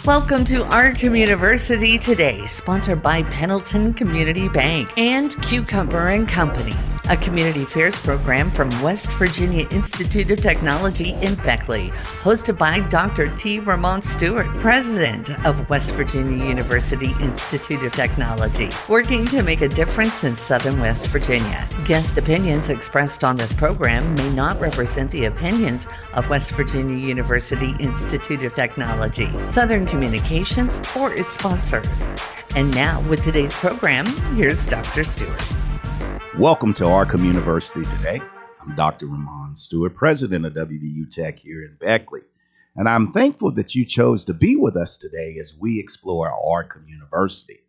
Welcome to our Communiversity today, sponsored by Pendleton Community Bank and Cucumber and Company, a community affairs program from West Virginia Institute of Technology in Beckley, hosted by Dr. T. Ramon Stewart, president of West Virginia University Institute of Technology, working to make a difference in Southern West Virginia. Guest opinions expressed on this program may not represent the opinions of West Virginia University Institute of Technology, Southern Communications, or its sponsors. And now, with today's program, here's Dr. Stewart. Welcome to our Communiversity today. I'm Dr. Ramon Stewart, president of WVU Tech here in Beckley. And I'm thankful that you chose to be with us today as we explore our Communiversity.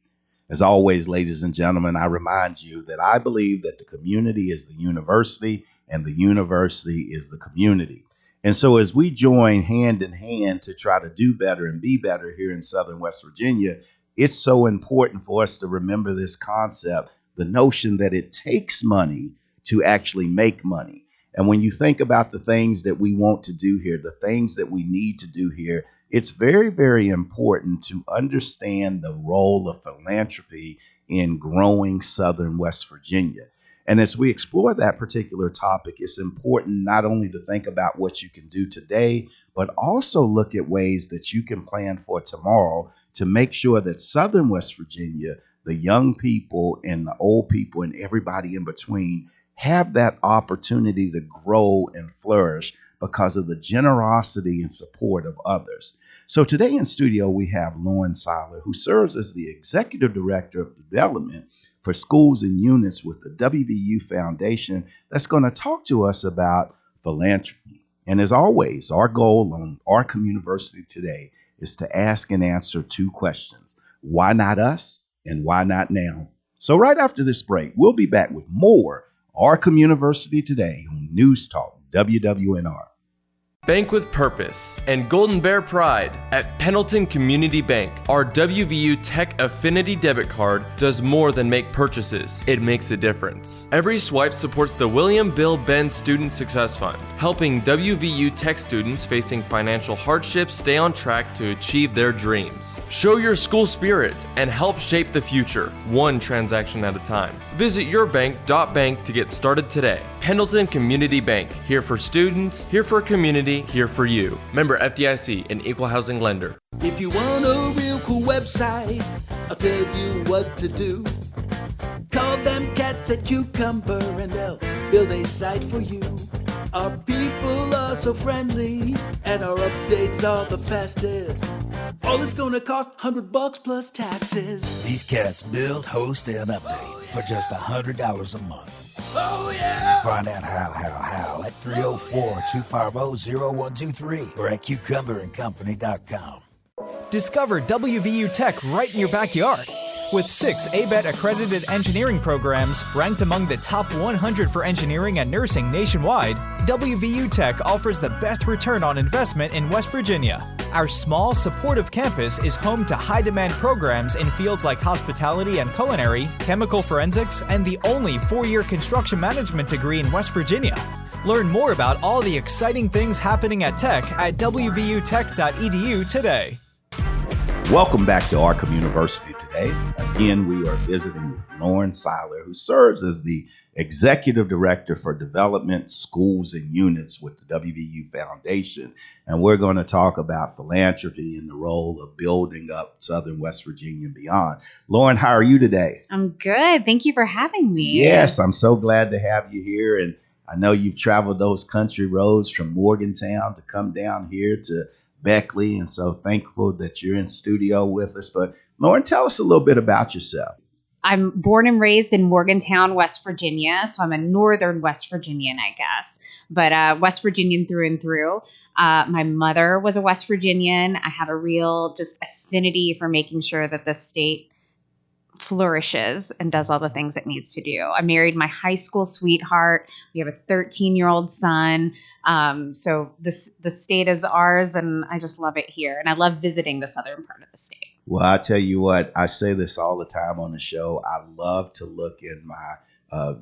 As always, ladies and gentlemen, I remind you that I believe that the community is the university and the university is the community. And so as we join hand in hand to try to do better and be better here in Southern West Virginia, it's so important for us to remember this concept, the notion that it takes money to actually make money. And when you think about the things that we want to do here, the things that we need to do here, it's very, very important to understand the role of philanthropy in growing Southern West Virginia. And as we explore that particular topic, it's important not only to think about what you can do today, but also look at ways that you can plan for tomorrow to make sure that Southern West Virginia, the young people and the old people and everybody in between, have that opportunity to grow and flourish because of the generosity and support of others. So today in studio, we have Lauren Seiler, who serves as the Executive Director of Development for Schools and Units with the WVU Foundation, that's going to talk to us about philanthropy. And as always, our goal on our Communiversity today is to ask and answer two questions. Why not us? And why not now? So right after this break, we'll be back with more our Communiversity today on News Talk WWNR. Bank with Purpose and Golden Bear Pride at Pendleton Community Bank. Our WVU Tech Affinity debit card does more than make purchases. It makes a difference. Every swipe supports the William Bill Benn Student Success Fund, helping WVU Tech students facing financial hardships stay on track to achieve their dreams. Show your school spirit and help shape the future, one transaction at a time. Visit yourbank.bank to get started today. Pendleton Community Bank, here for students, here for community, here for you. Member FDIC, an equal housing lender. If you want a real cool website, I'll tell you what to do. Call them cats at Cucumber and they'll build a site for you. Our people are so friendly and our updates are the fastest. All it's gonna cost $100 plus taxes. These cats build, host, and update for just $100 a month. Oh yeah! Find out how at 304-250-0123 or at cucumberandcompany.com. Discover WVU Tech right in your backyard. With 6 ABET accredited engineering programs ranked among the top 100 for engineering and nursing nationwide, WVU Tech offers the best return on investment in West Virginia. Our small, supportive campus is home to high-demand programs in fields like hospitality and culinary, chemical forensics, and the only 4-year construction management degree in West Virginia. Learn more about all the exciting things happening at Tech at wvutech.edu today. Welcome back to our Communiversity today. Again, we are visiting with Lauren Seiler, who serves as the Executive Director for Development, Schools, and Units with the WVU Foundation. And we're going to talk about philanthropy and the role of building up Southern West Virginia and beyond. Lauren, how are you today? I'm good. Thank you for having me. Yes, I'm so glad to have you here. And I know you've traveled those country roads from Morgantown to come down here to Beckley. And so thankful that you're in studio with us. But Lauren, tell us a little bit about yourself. I'm born and raised in Morgantown, West Virginia. So I'm a northern West Virginian, I guess, but West Virginian through and through. My mother was a West Virginian. I have a real just affinity for making sure that the state flourishes and does all the things it needs to do. I married my high school sweetheart. We have a 13-year-old son. So the state is ours, and I just love it here. And I love visiting the southern part of the state. Well, I tell you what, I say this all the time on the show. I love to look in my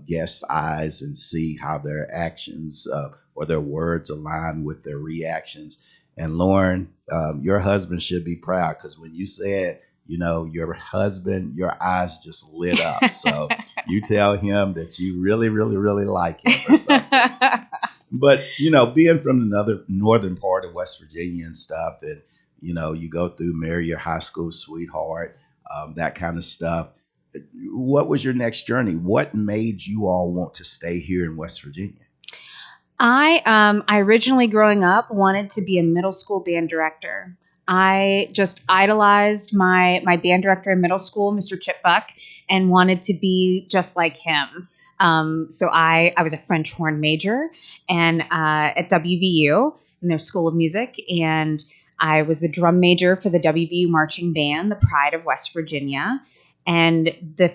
guests' eyes and see how their actions or their words align with their reactions. And Lauren, your husband should be proud, because when you said, your husband, your eyes just lit up. So you tell him that you really, really, really like him or something. But, being from another northern part of West Virginia and stuff, and, you go through marry your high school sweetheart, that kind of stuff. What was your next journey? What made you all want to stay here in West Virginia? I originally growing up wanted to be a middle school band director. I just idolized my band director in middle school, Mr. Chip Buck, and wanted to be just like him. So I was a French horn major and at WVU in their School of Music, and I was the drum major for the WVU marching band, the pride of West Virginia. And the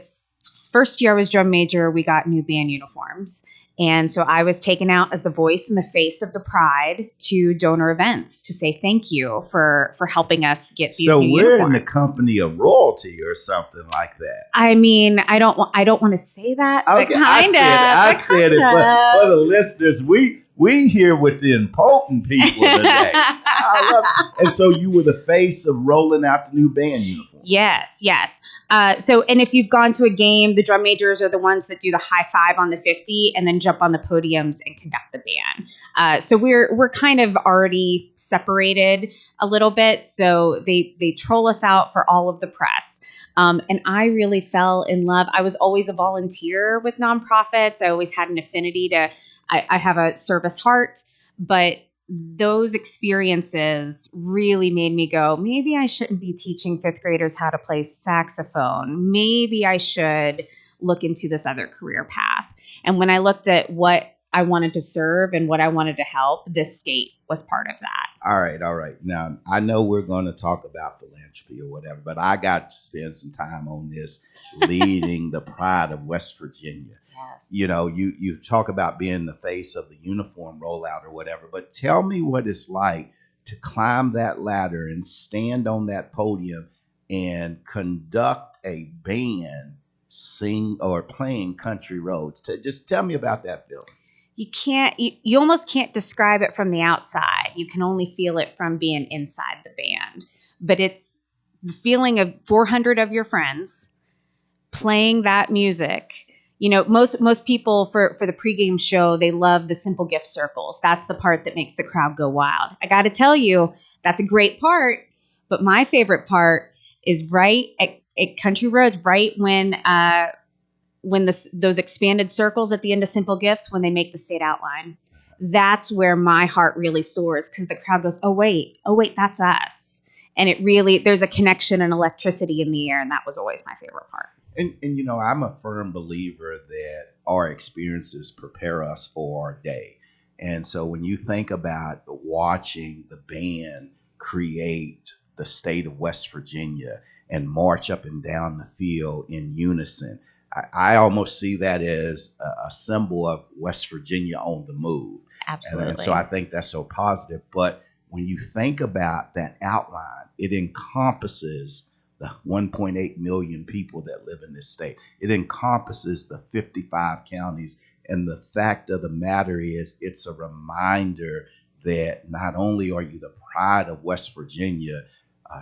first year I was drum major, we got new band uniforms. And so I was taken out as the voice and the face of the pride to donor events to say thank you for helping us get these new uniforms. So we're in the company of royalty or something like that. I mean, I don't want to say that, okay, but kind of. I said it, but for the listeners, we here with the important people today. I love it. And so you were the face of rolling out the new band uniform. Yes. And if you've gone to a game, the drum majors are the ones that do the high five on the 50 and then jump on the podiums and conduct the band. So we're kind of already separated a little bit. So they troll us out for all of the press. And I really fell in love. I was always a volunteer with nonprofits. I always had an affinity I have a service heart, but those experiences really made me go, maybe I shouldn't be teaching fifth graders how to play saxophone. Maybe I should look into this other career path. And when I looked at what I wanted to serve and what I wanted to help, this state was part of that. All right. Now, I know we're going to talk about philanthropy or whatever, but I got to spend some time on this leading the pride of West Virginia. Yes. You talk about being the face of the uniform rollout or whatever, but tell me what it's like to climb that ladder and stand on that podium and conduct a band sing or playing country roads. Just tell me about that feeling. You almost can't describe it from the outside. You can only feel it from being inside the band. But it's the feeling of 400 of your friends playing that music. Most people for the pregame show, they love the simple gift circles. That's the part that makes the crowd go wild. I got to tell you, that's a great part. But my favorite part is right at Country Roads, right when those expanded circles at the end of Simple Gifts, when they make the state outline. That's where my heart really soars, because the crowd goes, oh wait, that's us. And it really, there's a connection and electricity in the air. And that was always my favorite part. And I'm a firm believer that our experiences prepare us for our day. And so when you think about watching the band create the state of West Virginia and march up and down the field in unison, I almost see that as a symbol of West Virginia on the move. Absolutely. And so I think that's so positive. But when you think about that outline, it encompasses the 1.8 million people that live in this state. It encompasses the 55 counties. And the fact of the matter is, it's a reminder that not only are you the pride of West Virginia,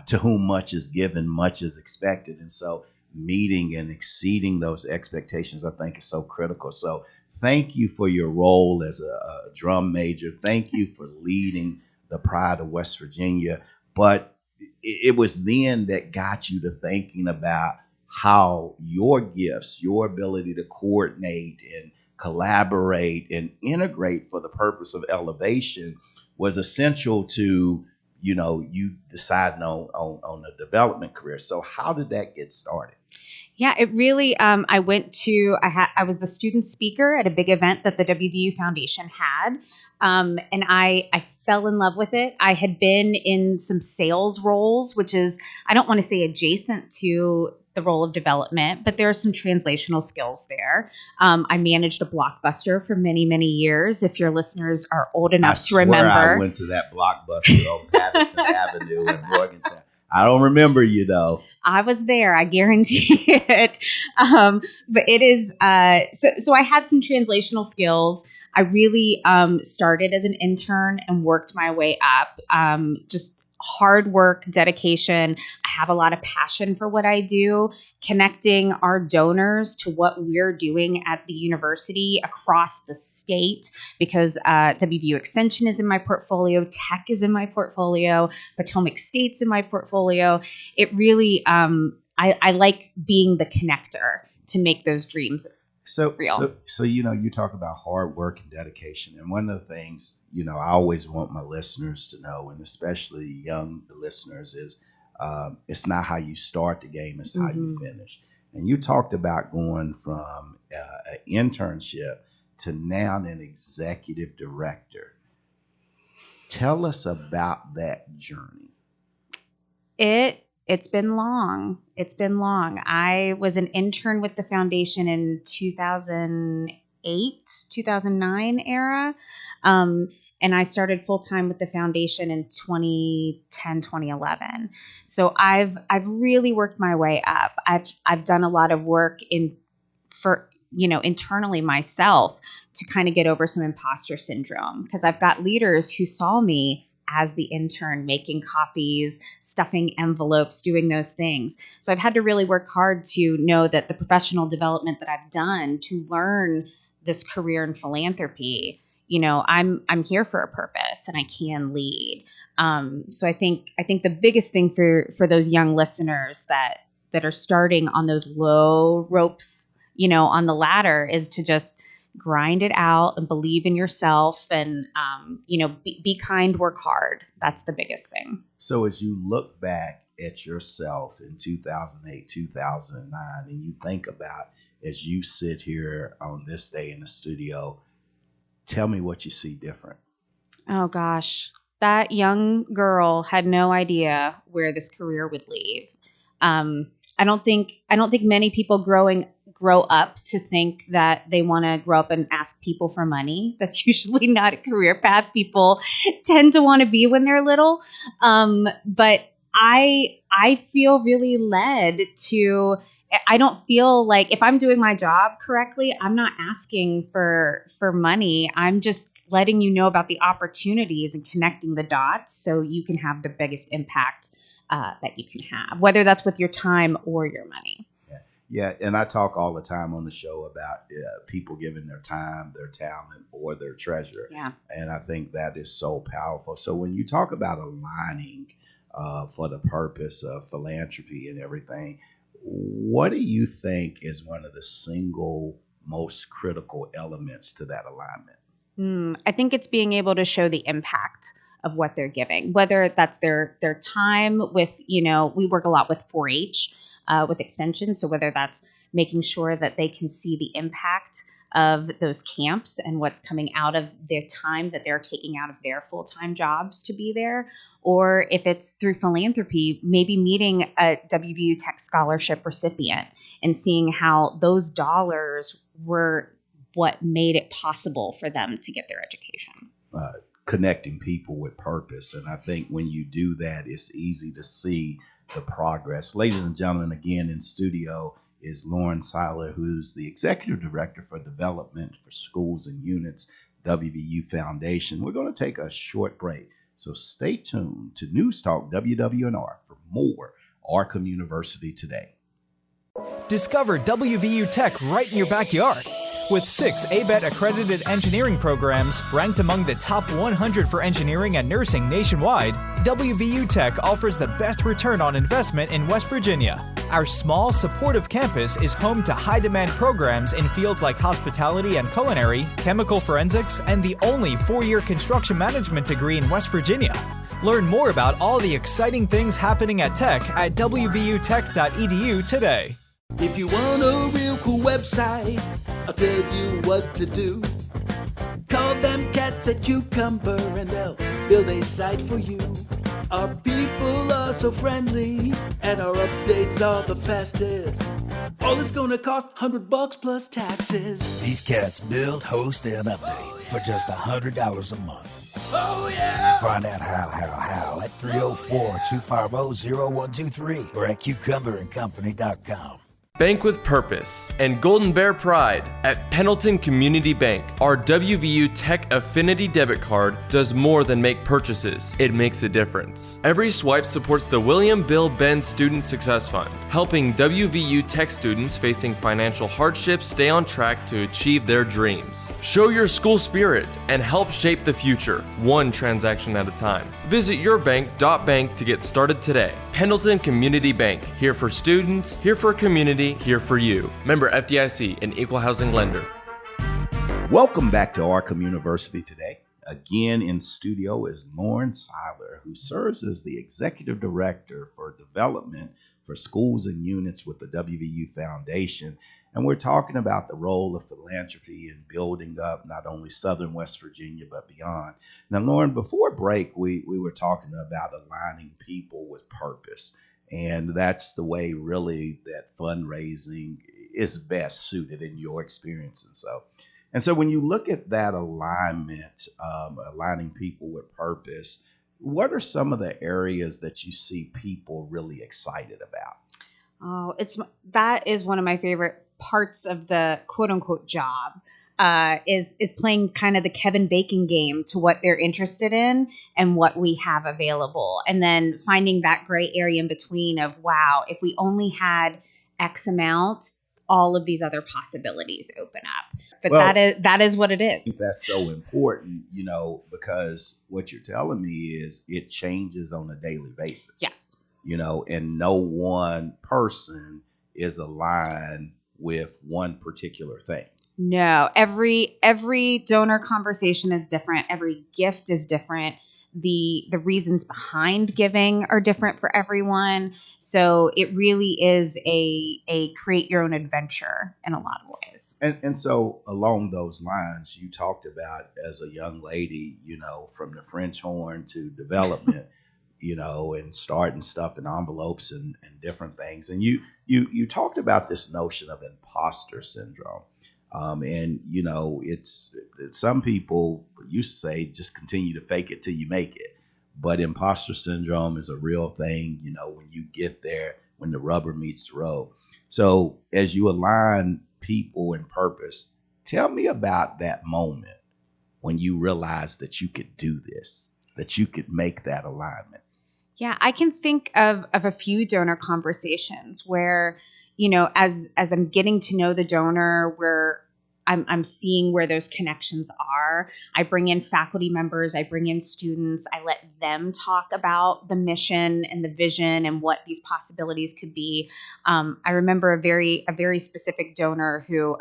to whom much is given, much is expected. And so meeting and exceeding those expectations, I think, is so critical. So thank you for your role as a drum major. Thank you for leading the pride of West Virginia. But it was then that got you to thinking about how your gifts, your ability to coordinate and collaborate and integrate for the purpose of elevation was essential to, you deciding on a development career. So how did that get started? Yeah, it really, I was the student speaker at a big event that the WVU Foundation had. And I fell in love with it. I had been in some sales roles, which is, I don't want to say adjacent to the role of development, but there are some translational skills there. I managed a Blockbuster for many, many years. If your listeners are old enough to remember. I went to that Blockbuster on Patterson Avenue in Morgantown. I don't remember you though. I was there. I guarantee it. But it is, so I had some translational skills. I really started as an intern and worked my way up. Just hard work, dedication. I have a lot of passion for what I do, connecting our donors to what we're doing at the university across the state, because WVU Extension is in my portfolio, Tech is in my portfolio, Potomac State's in my portfolio. It really, I like being the connector to make those dreams real. So, you talk about hard work and dedication. And one of the things, I always want my listeners to know, and especially young listeners, is it's not how you start the game, it's how you finish. And you talked about going from an internship to now an executive director. Tell us about that journey. It's been long. I was an intern with the foundation in 2008, 2009 era. And I started full-time with the foundation in 2010, 2011. So I've really worked my way up. I've done a lot of work internally myself to kind of get over some imposter syndrome, because I've got leaders who saw me as the intern, making copies, stuffing envelopes, doing those things. So I've had to really work hard to know that the professional development that I've done to learn this career in philanthropy, I'm here for a purpose and I can lead. So I think the biggest thing for those young listeners that are starting on those low ropes, on the ladder, is to just grind it out and believe in yourself and, be kind, work hard. That's the biggest thing. So as you look back at yourself in 2008, 2009, and you think about, as you sit here on this day in the studio, tell me what you see different. Oh gosh, that young girl had no idea where this career would lead. I don't think many people grow up to think that they want to grow up and ask people for money. That's usually not a career path people tend to want to be when they're little. But I feel really led to. I don't feel like, if I'm doing my job correctly, I'm not asking for money. I'm just letting you know about the opportunities and connecting the dots so you can have the biggest impact that you can have, whether that's with your time or your money. Yeah, and I talk all the time on the show about people giving their time, their talent, or their treasure. Yeah. And I think that is so powerful. So when you talk about aligning for the purpose of philanthropy and everything, what do you think is one of the single most critical elements to that alignment? I think it's being able to show the impact of what they're giving, whether that's their time with, we work a lot with 4-H. With extension. So whether that's making sure that they can see the impact of those camps and what's coming out of their time that they're taking out of their full-time jobs to be there, or if it's through philanthropy, maybe meeting a WVU Tech scholarship recipient and seeing how those dollars were what made it possible for them to get their education. Connecting people with purpose. And I think when you do that, it's easy to see the progress. Ladies and gentlemen, again in studio is Lauren Seiler, who's the Executive Director for Development for Schools and Units, WVU Foundation. We're going to take a short break, so stay tuned to News Talk WWNR for more Our Communiversity Today. Discover WVU Tech right in your backyard. With 6 ABET accredited engineering programs ranked among the top 100 for engineering and nursing nationwide, WVU Tech offers the best return on investment in West Virginia. Our small, supportive campus is home to high-demand programs in fields like hospitality and culinary, chemical forensics, and the only 4-year construction management degree in West Virginia. Learn more about all the exciting things happening at Tech at wvutech.edu today. If you want a real cool website, I'll tell you what to do. Call them cats at Cucumber and they'll build a site for you. Our people are so friendly and our updates are the fastest. All it's gonna cost $100 plus taxes. These cats build, host, and update for just $100 a month. Oh yeah! Find out how at 304-250-0123 or at cucumberandcompany.com. Bank with purpose and Golden Bear pride. At Pendleton Community Bank, our WVU Tech Affinity debit card does more than make purchases. It makes a difference. Every swipe supports the William Bill Benn Student Success Fund, helping WVU Tech students facing financial hardships stay on track to achieve their dreams. Show your school spirit and help shape the future, one transaction at a time. Visit yourbank.bank to get started today. Pendleton Community Bank, here for students, here for community, here for you. Member FDIC, an equal housing lender. Welcome back to our Communiversity today. Again in studio is Lauren Seiler, who serves as the Executive Director for Development for Schools and Units with the WVU Foundation. And we're talking about the role of philanthropy in building up not only Southern West Virginia, but beyond. Now, Lauren, before break, we were talking about aligning people with purpose. And that's the way really that fundraising is best suited in your experience. And so when you look at that alignment, aligning people with purpose, what are some of the areas that you see people really excited about? Oh, that is one of my favorite parts of the quote unquote job, is playing kind of the Kevin Bacon game to what they're interested in and what we have available. And then finding that gray area in between of, wow, if we only had X amount, all of these other possibilities open up. But Well, that is what it is. I think that's so important, because what you're telling me is it changes on a daily basis. Yes. And no one person is aligned with one particular thing. No, every donor conversation is different. Every gift is different. The reasons behind giving are different for everyone. So it really is a create your own adventure in a lot of ways. And so along those lines, you talked about as a young lady, from the French horn to development, and starting stuff in envelopes and different things. And you talked about this notion of imposter syndrome. It's some people used to say just continue to fake it till you make it. But imposter syndrome is a real thing, when you get there, when the rubber meets the road. So as you align people and purpose, tell me about that moment when you realized that you could do this, that you could make that alignment. Yeah, I can think of a few donor conversations where, as I'm getting to know the donor, where I'm seeing where those connections are. I bring in faculty members, I bring in students, I let them talk about the mission and the vision and what these possibilities could be. I remember a very specific donor who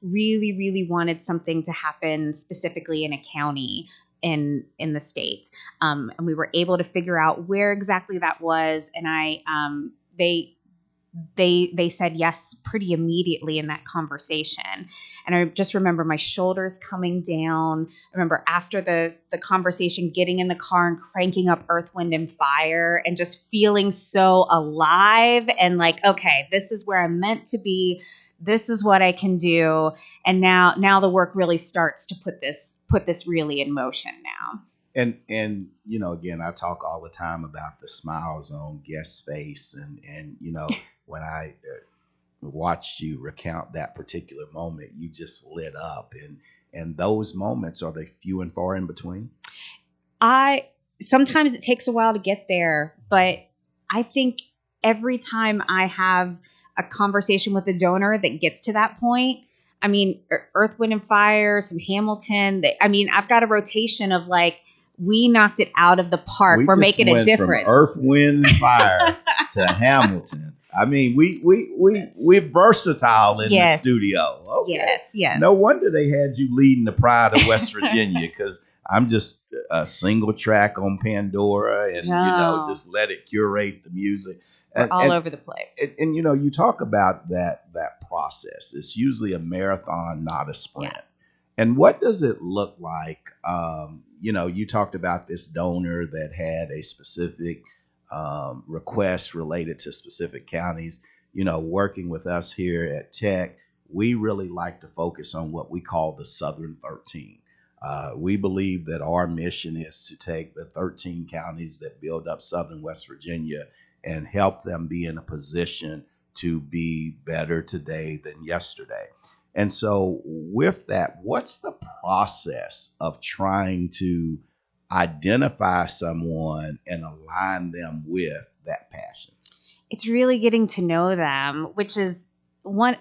really, really wanted something to happen specifically in a county in the state. And we were able to figure out where exactly that was. And they said yes pretty immediately in that conversation. And I just remember my shoulders coming down. I remember after the conversation, getting in the car and cranking up Earth, Wind, and Fire and just feeling so alive and like, okay, this is where I'm meant to be. This is what I can do. And now the work really starts to put this really in motion now. And again, I talk all the time about the smiles on guest's face, and when I watched you recount that particular moment, you just lit up, and those moments, are they few and far in between? Sometimes it takes a while to get there, but I think every time I have a conversation with a donor that gets to that point, I mean, Earth, Wind, and Fire, some Hamilton. I've got a rotation of like, we knocked it out of the park. We're making a difference. From Earth, Wind, and Fire to Hamilton. I mean, we're versatile in the studio. Okay. Yes. No wonder they had you leading the pride of West Virginia, because I'm just a single track on Pandora, and just let it curate the music. We're all over the place. And you talk about that process. It's usually a marathon, not a sprint. Yes. And what does it look like? You talked about this donor that had a specific request related to specific counties. Working with us here at Tech, we really like to focus on what we call the Southern 13. We believe that our mission is to take the 13 counties that build up Southern West Virginia and help them be in a position to be better today than yesterday. And so with that, what's the process of trying to identify someone and align them with that passion? It's really getting to know them, which is one.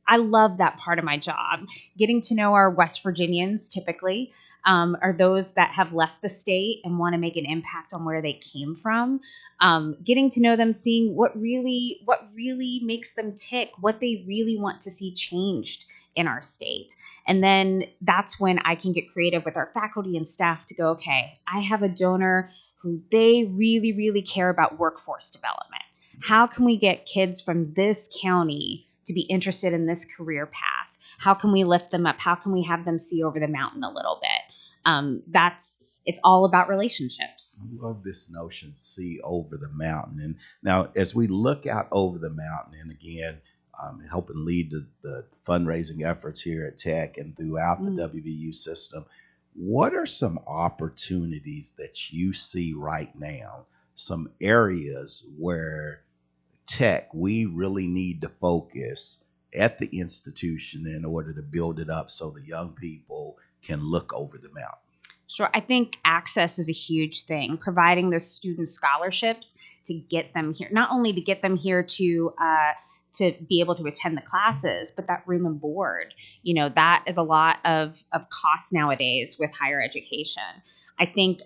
I love that part of my job. Getting to know our West Virginians typically are those that have left the state and want to make an impact on where they came from. Getting to know them, seeing what really makes them tick, what they really want to see changed in our state. And then that's when I can get creative with our faculty and staff to go, okay, I have a donor who they really, really care about workforce development. How can we get kids from this county to be interested in this career path? How can we lift them up? How can we have them see over the mountain a little bit? It's all about relationships. I love this notion, see over the mountain. And now as we look out over the mountain, and again, helping lead the fundraising efforts here at Tech and throughout the WVU system, what are some opportunities that you see right now, some areas where Tech, we really need to focus at the institution in order to build it up so the young people can look over the mountain? Sure. I think access is a huge thing. Providing those student scholarships to get them here, not only to get them here to be able to attend the classes, but that room and board. That is a lot of cost nowadays with higher education. I think,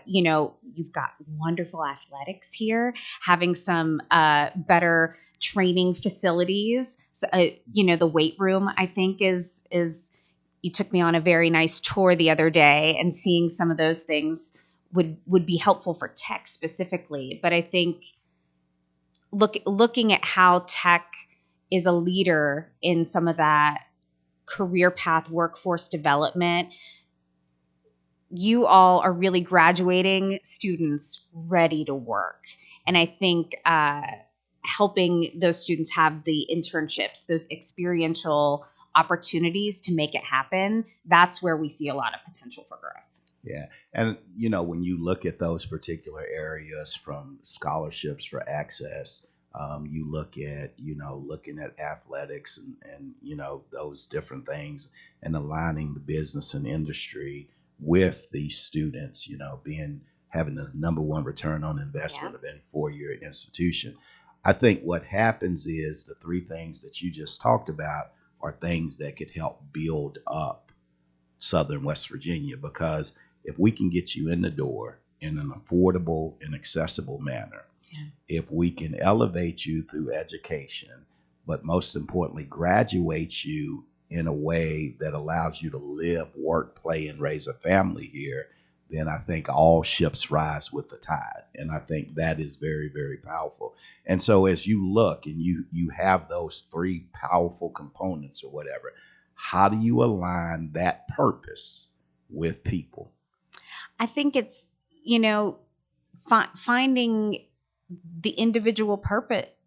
you've got wonderful athletics here, having some better training facilities. So, the weight room, I think, is you took me on a very nice tour the other day, and seeing some of those things would be helpful for Tech specifically. But I think looking at how Tech is a leader in some of that career path workforce development, you all are really graduating students ready to work. And I think helping those students have the internships, those experiential opportunities to make it happen, that's where we see a lot of potential for growth. Yeah. And, when you look at those particular areas, from scholarships for access, you look at, looking at athletics and those different things, and aligning the business and industry with these students, having the number one return on investment of any four-year institution. I think what happens is the three things that you just talked about are things that could help build up Southern West Virginia, because if we can get you in the door in an affordable and accessible manner, if we can elevate you through education, but most importantly, graduate you in a way that allows you to live, work, play, and raise a family here, then I think all ships rise with the tide. And I think that is very, very powerful. And so as you look and you have those three powerful components or whatever, how do you align that purpose with people? I think it's, finding the individual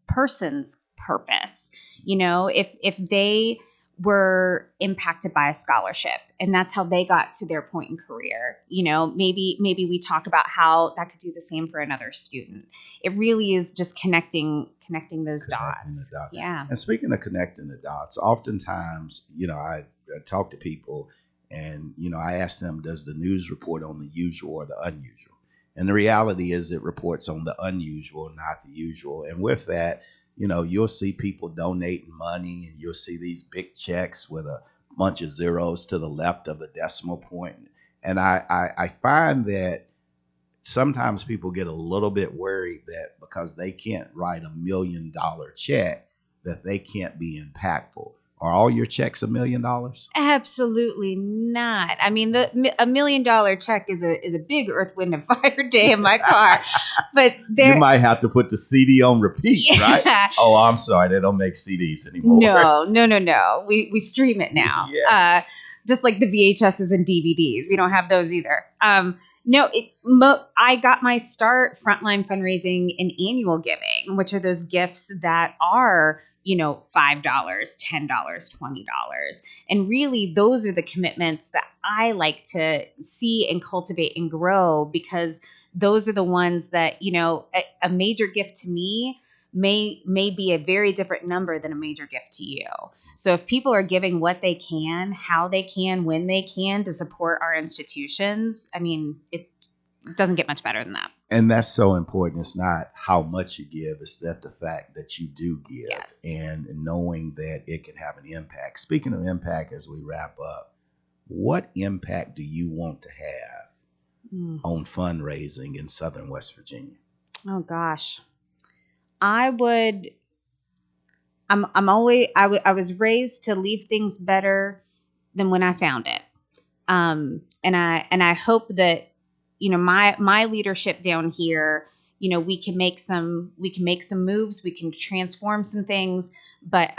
person's purpose. If they were impacted by a scholarship and that's how they got to their point in career, maybe we talk about how that could do the same for another student. It really is just connecting those dots. Yeah. And speaking of connecting the dots, oftentimes, I talk to people and, I ask them, does the news report on the usual or the unusual? And the reality is it reports on the unusual, not the usual. And with that, you'll see people donating money, and you'll see these big checks with a bunch of zeros to the left of the decimal point. And I find that sometimes people get a little bit worried that because they can't write $1 million check, that they can't be impactful. Are all your checks $1 million? Absolutely not. I mean, $1 million check is a big Earth, Wind, and Fire day in my car. But you might have to put the CD on repeat, right? Oh, I'm sorry, they don't make CDs anymore. No. We stream it now. Yeah. Just like the VHSs and DVDs, we don't have those either. I got my start frontline fundraising in annual giving, which are those gifts that are $5, $10, $20. And really, those are the commitments that I like to see and cultivate and grow, because those are the ones that, a major gift to me may be a very different number than a major gift to you. So if people are giving what they can, how they can, when they can to support our institutions, I mean, it doesn't get much better than that. And that's so important. It's not how much you give, it's that the fact that you do give. Yes. And knowing that it can have an impact. Speaking of impact, as we wrap up, what impact do you want to have on fundraising in Southern West Virginia? Oh gosh. I was raised to leave things better than when I found it. And I hope that, my leadership down here, we can make some moves, we can transform some things, but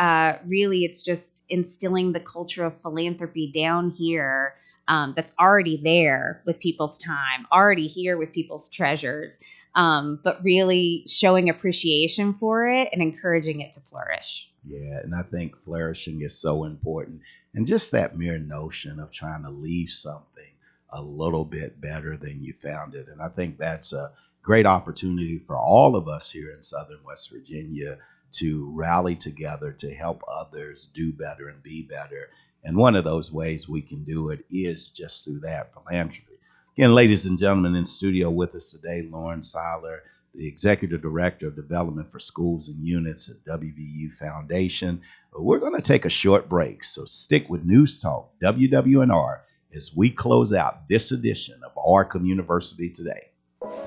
really it's just instilling the culture of philanthropy down here that's already there with people's time, already here with people's treasures, but really showing appreciation for it and encouraging it to flourish. Yeah, and I think flourishing is so important. And just that mere notion of trying to leave something a little bit better than you found it. And I think that's a great opportunity for all of us here in Southern West Virginia to rally together to help others do better and be better. And one of those ways we can do it is just through that philanthropy. Again, ladies and gentlemen, in studio with us today, Lauren Seiler, the Executive Director of Development for Schools and Units at WVU Foundation. We're going to take a short break, so stick with News Talk, WWNR, as we close out this edition of our Communiversity Today.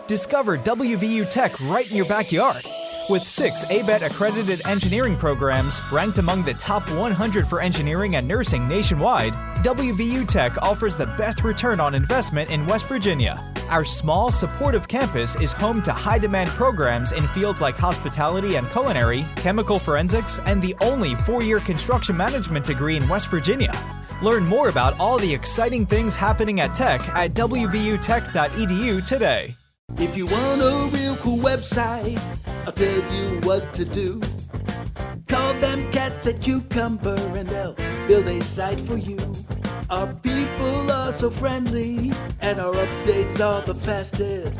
Discover WVU Tech right in your backyard. With 6 ABET accredited engineering programs ranked among the top 100 for engineering and nursing nationwide, WVU Tech offers the best return on investment in West Virginia. Our small, supportive campus is home to high-demand programs in fields like hospitality and culinary, chemical forensics, and the only 4-year construction management degree in West Virginia. Learn more about all the exciting things happening at Tech at wvutech.edu today. If you want a real cool website, I'll tell you what to do. Call them cats at Cucumber and they'll build a site for you. Our people are so friendly and our updates are the fastest.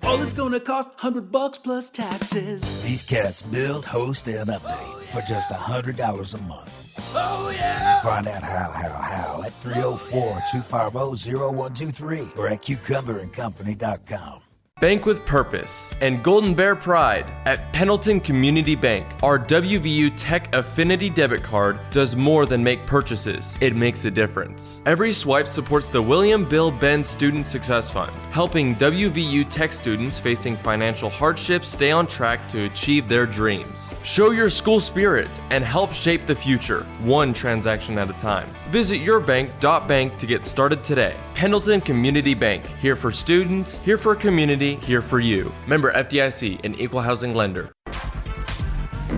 All it's gonna cost $100 plus taxes. These cats build, host, and update for just $100 a month. Oh yeah! Find out how at 304-250-0123 or at cucumberandcompany.com. Bank with purpose and Golden Bear pride at Pendleton Community Bank. Our WVU Tech Affinity debit card does more than make purchases. It makes a difference. Every swipe supports the William Bill Benn Student Success Fund, helping WVU Tech students facing financial hardships stay on track to achieve their dreams. Show your school spirit and help shape the future, one transaction at a time. Visit yourbank.bank to get started today. Pendleton Community Bank, here for students, here for community, here for you. Member FDIC, an equal housing lender.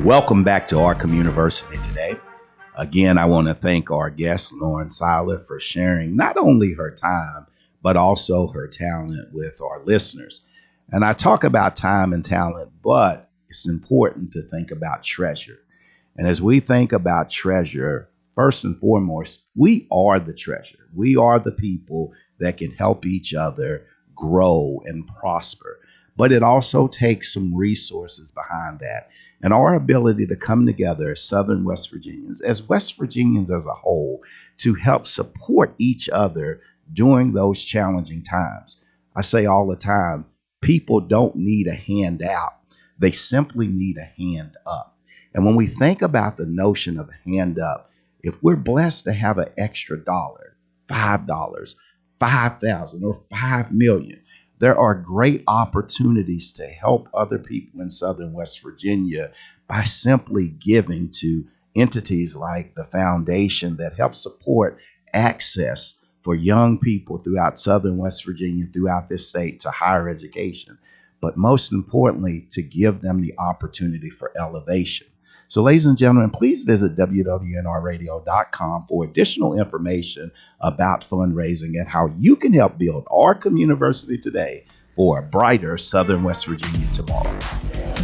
Welcome back to our Communiversity Today. Again, I want to thank our guest, Lauren Seiler, for sharing not only her time, but also her talent with our listeners. And I talk about time and talent, but it's important to think about treasure. And as we think about treasure, first and foremost, we are the treasure. We are the people that can help each other grow and prosper. But it also takes some resources behind that. And our ability to come together as Southern West Virginians, as West Virginians as a whole, to help support each other during those challenging times. I say all the time, people don't need a handout. They simply need a hand up. And when we think about the notion of a hand up, if we're blessed to have an extra dollar, $5, $5,000 or $5 million, there are great opportunities to help other people in Southern West Virginia by simply giving to entities like the foundation that help support access for young people throughout Southern West Virginia, throughout this state, to higher education, but most importantly, to give them the opportunity for elevation. So, ladies and gentlemen, please visit WWNRradio.com for additional information about fundraising and how you can help build our Communiversity today for a brighter Southern West Virginia tomorrow.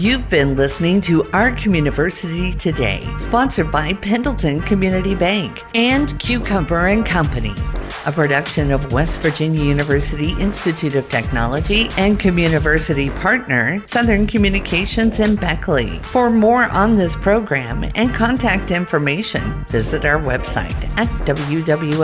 You've been listening to Our Communiversity Today, sponsored by Pendleton Community Bank and Cucumber and Company. a production of West Virginia University Institute of Technology and Communiversity partner, Southern Communications in Beckley. For more on this program and contact information, visit our website at wwnrradio.com.